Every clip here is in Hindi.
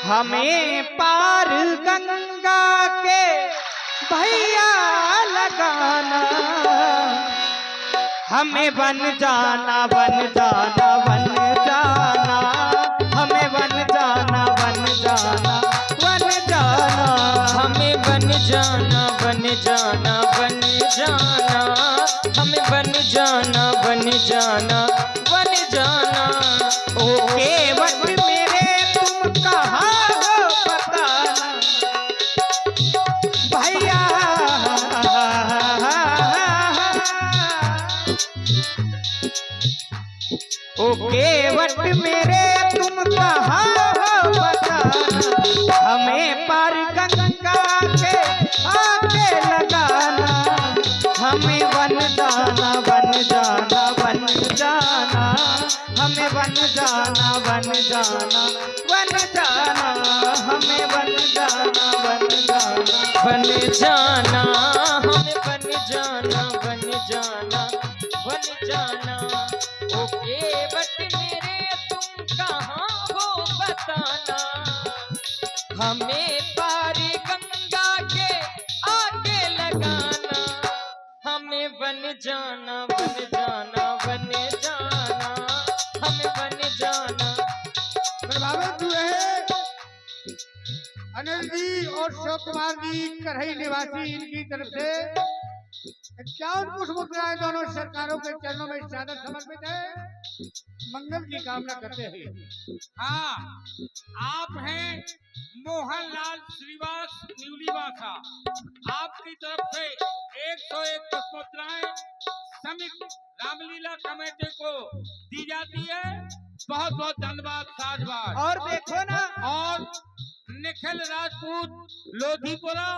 हमें पार गंगा के भैया लगाना, हमें बन जाना बन जाना बन जाना, हमें बन जाना बन जाना बन जाना, हमें बन जाना बन जाना बन जाना, हमें बन जाना बन जाना बन जाना। ओ केवट मेरे तुम कहाँ हो बताना भैया, ओ केवट मेरे तुम कहाँ हो बताना, हमें पार गंगा के आगे लगाना, हमें बन जाना बन जाना बन जाना, हमें बन जाना बन जाना बन जाना, हमें बन जाना बन जाना बन जाना, हमें बन जाना बन जाना बन जाना। ओ केवट मेरे तुम कहाँ हो बताना, हमें पारी गंगा के आगे लगाना, हमें बन जाना बन जाना बन जाना, हमें बन जाना। प्रभावित हुए हैं अनिल जी और शिव कुमार जी करही निवासी, इनकी तरफ से 51 पुष्पमुद्राएं दोनों सरकारों के चरणों में सादर समर्पित है, मंगल की कामना करते हैं। हाँ, आप हैं मोहनलाल श्रीवास न्यूलीवासा, आपकी तरफ से 101 पुष्पमुद्राएं समित रामलीला कमेटी को दी जाती है। बहुत बहुत धन्यवाद साधवाद। और देखो ना, और निखिल राजपूत लोधीपुरा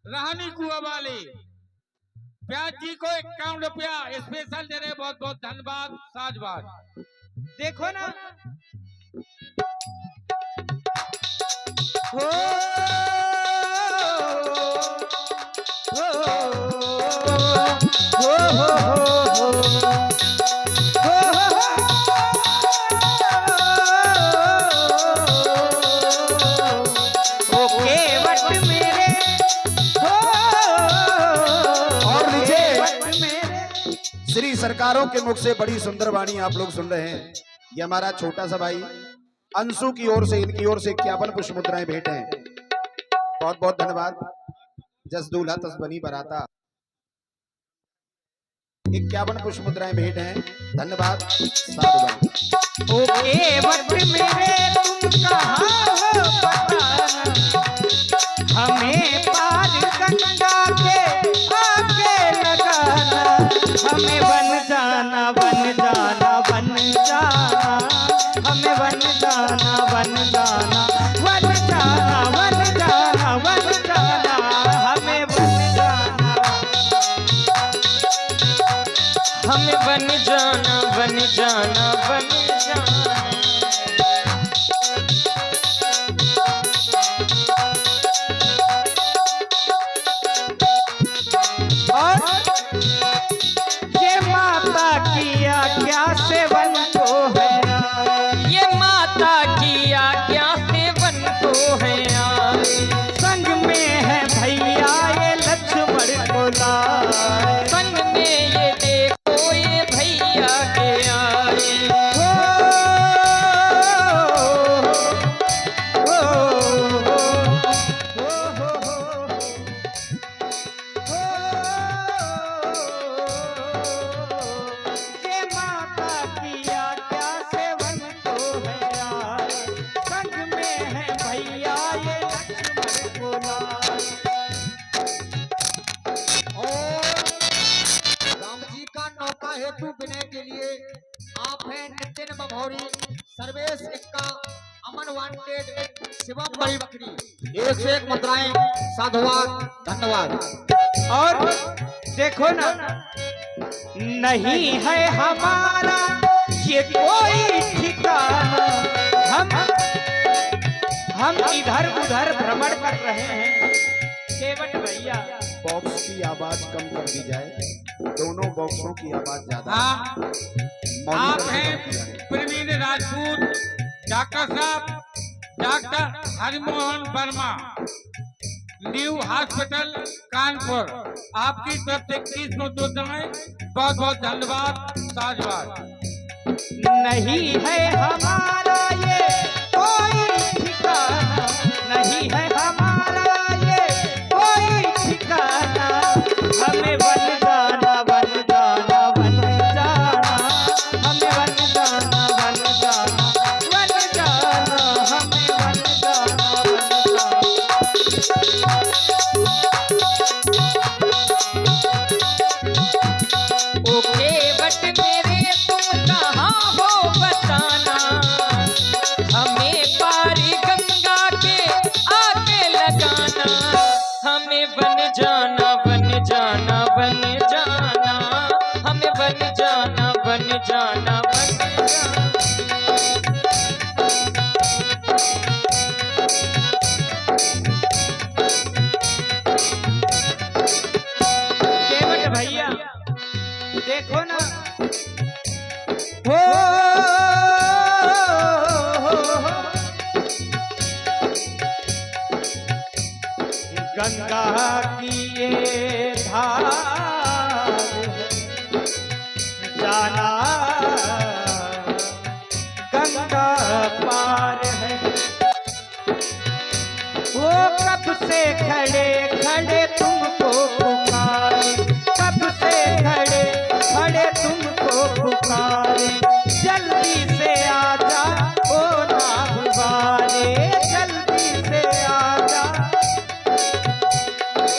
रानी कुआ वाले प्याज जी को 51 रुपया स्पेशल दे रहे, बहुत बहुत धन्यवाद साधवाद। देखो ना, हो श्री सरकारों के मुख से बड़ी सुंदर वाणी आप लोग सुन रहे हैं। ये हमारा छोटा सा भाई अंशु की ओर से, इनकी ओर से 51 पुष्पमुद्राएं भेंट हैं। बहुत बहुत धन्यवाद। जस दूल्हा तस बनी बराता, 51 पुष्पमुद्राएं भेंट हैं। धन्यवाद साधुवाद। ओ केवट मेरे तुम कहाँ हो बताना, हमें पार गंगा के आगे लगाना, हमें बन जाना बन जाना बन जाना, हमें बन जाना बन जाना बन जाना बन जाना बन जाना, हमें बन जाना, हमें बन जाना बन जाना बन जाना। और ये माता किया क्या सेवन को है, ये माता की आज्ञा सेवन को है यार, संग में है भैया ये लक्ष्मण को लाए, संग में ये देखो ये भैया के आए। ये माता किया क्या सेवन को है यार, संग में है भैया ये लक्ष्मण को लाए। और राम जी का नौका हेतु विनय के लिए आप हैं नितिन बभौरी, सर्वेश इक्का, अमन वांटेड, शिवम बड़ी बकरी। 101 मुद्राएं साधुवाद धन्यवाद। और देखो ना, नहीं है हमारा ये कोई ठिकाना, हम इधर उधर भ्रमण कर रहे हैं। केवट भैया, बॉक्स की आवाज कम कर दी जाए, दोनों बॉक्सों की आवाज ज्यादा। हाँ, आप हैं प्रवीण राजपूत डॉक्टर साहब doctor Harimohan Verma, new hospital Kanpur, आपकी तरफ से 21 मुद्राएं। बहुत बहुत धन्यवाद, साधुवाद। नहीं है हमारा ये कोई ठिकाना, नहीं है हमारा ये कोई ठिकाना, हमें बन जाना बन जाना बन जाना, हमें बन जाना बन जाना बन जाना, हमें बन जाना बन जाना। ओके बट मेरे तुम कहाँ हो बताना, हमें पारी गंगा के आगे लगाना, हमें बन जाना बन जाना बन जाना, हमें बन जाना बन जाना बन जाना। केवट भैया देखो ना, हो गंगा की ये धार है, जाना गंगा पार है। वो कब से खड़े खड़े तुमको पुकारे, कब से खड़े खड़े तुमको पुकारे, जल्दी से आजा ओ नागवारे, जल्दी से आजा।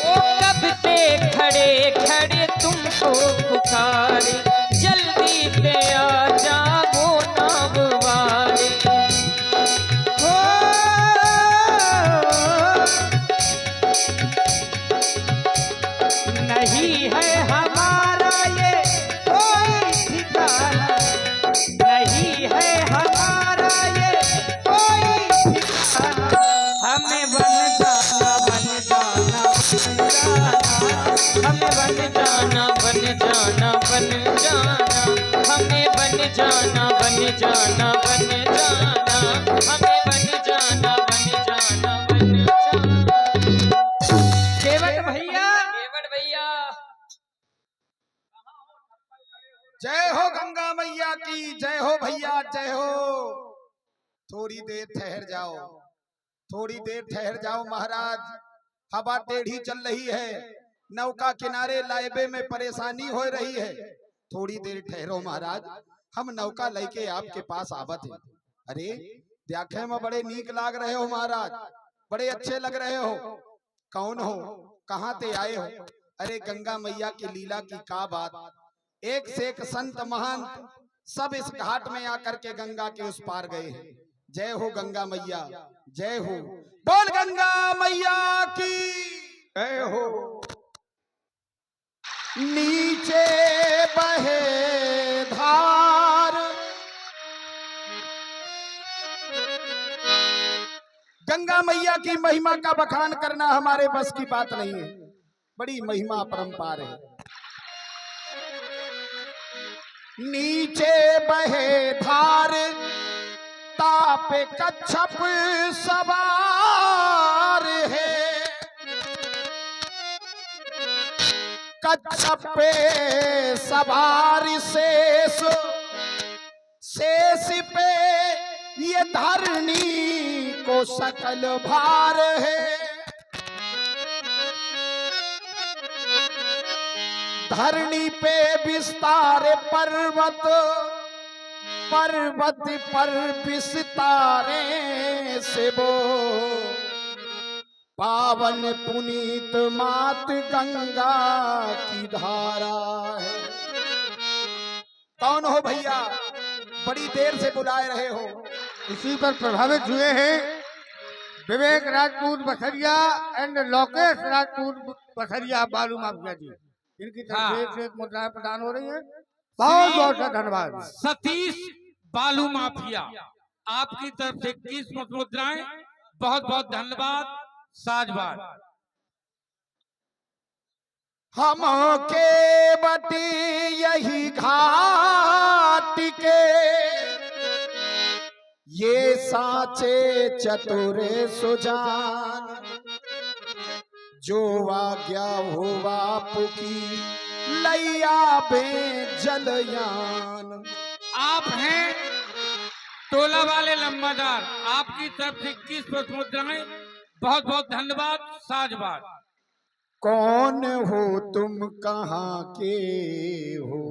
ओ कब से खड़े खड़े तुमको पुकारे, जल्दी से आ जाओ नागवारे। हो नहीं है हमारा ये कोई ठिकाना, नहीं है हमारा ये कोई ठिकाना, हमें बन जाना बन जाना बन जाना, हमें बन जाना बन जाना बन जाना, हमें बन जाना बन जाना बन जाना, हमें बन जाना बन जाना बन जाना। केवट भैया केवट भैया जय हो गंगा मैया की, जय हो भैया जय हो। थोड़ी देर ठहर जाओ, थोड़ी देर ठहर जाओ महाराज, हवा टेढ़ी चल रही है, नौका किनारे लाइबे में परेशानी हो रही है। थोड़ी देर ठहरो महाराज, हम नौका लेके आपके पास आवत है। अरे देखे में बड़े नीक लाग रहे हो महाराज, बड़े अच्छे लग रहे हो। कौन हो, कहाँ ते आए हो? अरे गंगा मैया की लीला की का बात, एक से एक संत महान सब इस घाट में आकर के गंगा के उस पार गए हैं। जय हो गंगा मैया, जय हो, बोल गंगा मैया की जय हो। नीचे बहे धार, गंगा मैया की महिमा का बखान करना हमारे बस की बात नहीं है, बड़ी महिमा अपरंपार है। नीचे बहे धार, तापे कच्छप सवार है, कच्छप पे सवार शेष, शेष पे ये धरनी को सकल भार है। धरनी पे विस्तार पर्वत, पर्वत पर विस्तारे से वो पावन पुनीत मात गंगा की धारा है। कौन हो भैया, बड़ी देर से बुलाए रहे हो? इसी पर प्रभावित हुए हैं विवेक राजपूत बसरिया एंड लोकेश राजपूत बसरिया बालू माफिया जी, इनकी तरफ से मुद्राएं प्रदान हो रही हैं। बहुत बहुत धन्यवाद। सतीश बालू माफिया, आपकी तरफ से 21 मुद्राएं, बहुत बहुत धन्यवाद, साधुवाद। हम के बटी यही घाट के ये साचे चतुर सुजान, जो आज्ञा हो बापू की लैया बे जलयान। आप हैं टोला वाले लंबादार, आपकी तरफ से 21 पुष्प मुद्राएं। बहुत बहुत धन्यवाद, साधुवाद। कौन हो तुम, कहाँ के हो?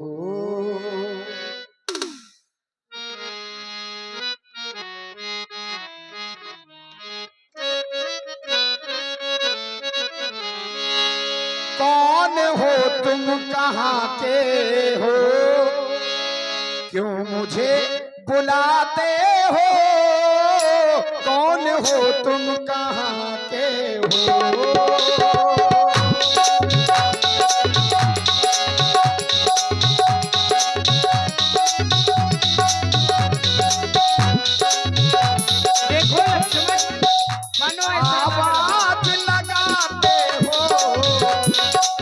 कौन हो तुम, कहाँ के हो? क्यों मुझे बुलाते हो? कौन हो तुम, कहाँ के हो? देखो लक्ष्मण, मानो ऐसा आवाज लगाते हो,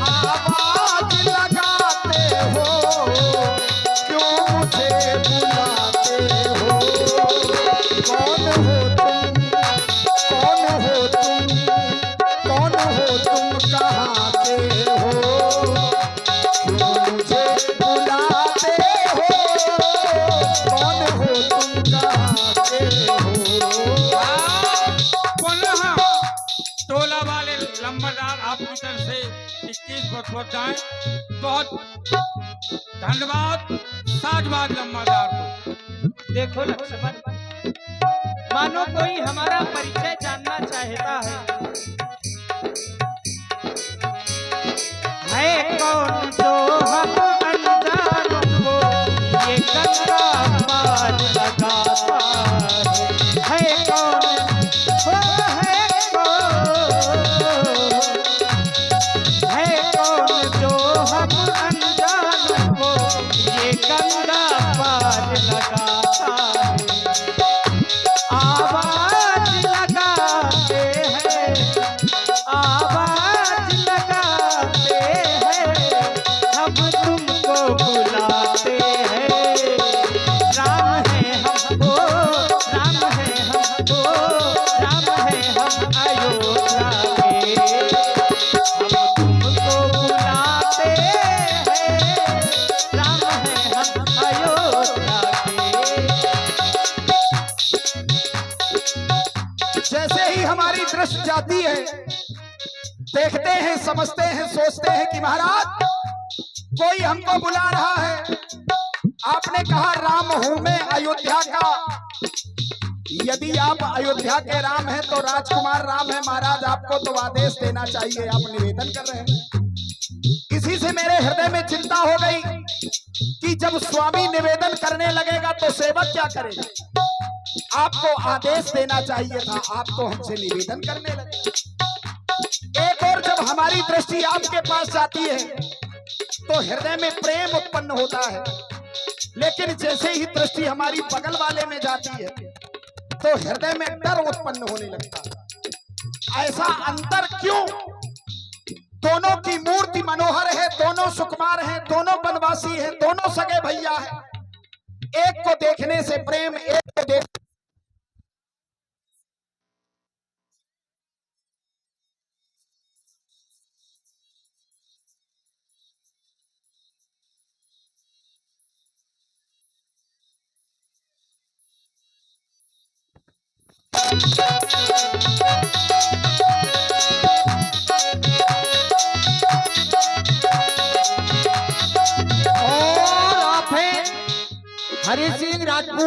आवाज लगाते हो, क्यों मुझे बुलाते हो? कौन हो तुम, कौन हो तुम, कौन हो तुम, कहाँ के हो? क्यों मुझे बुलाते हो? कौन हो तुम, कहाँ के हो? पुनः टोला वाले लंबादार आपकी तरफ से 21 पुष्प मुद्राएं। बहुत धन्यवाद, साधुवाद लंबादार को। देखो लक्ष्मण, मानो कोई हमारा परिचय जानना चाहता है कौन जो हम अनजानों को ये गंगा पार लगाता है कौन, वो है कौन जो हम अनजानों को ये गंगा पार लगाता है। आवाज लगाते हैं, आवाज लगाते हैं, हम तुमको बुलाते हैं। राम है हमको, राम है हमको, राम है हम अयोध्या के, हम तुमको बुलाते हैं। राम है हम अयोध्या के। जैसे ही हमारी दृष्टि जाती है, देखते हैं, समझते हैं, सोचते हैं कि महाराज कोई हमको बुला रहा है। आपने कहा राम हूं मैं अयोध्या का। यदि आप अयोध्या के राम हैं तो राजकुमार राम है महाराज, आपको तो आदेश देना चाहिए। आप निवेदन कर रहे हैं। इसी से मेरे हृदय में चिंता हो गई कि जब स्वामी निवेदन करने लगेगा तो सेवक क्या करेगा। आपको आदेश देना चाहिए था, आप तो हमसे निवेदन करने लगे। एक और जब हमारी दृष्टि आपके पास जाती है तो हृदय में प्रेम उत्पन्न होता है, लेकिन जैसे ही दृष्टि हमारी बगल वाले में जाती है तो हृदय में डर उत्पन्न होने लगता है। ऐसा अंतर क्यों? दोनों की मूर्ति मनोहर है, दोनों सुकुमार हैं, दोनों वनवासी हैं, दोनों सगे भैया हैं। एक को देखने से प्रेम, एक को देख और आप हैं हरि सिंह राजपूत।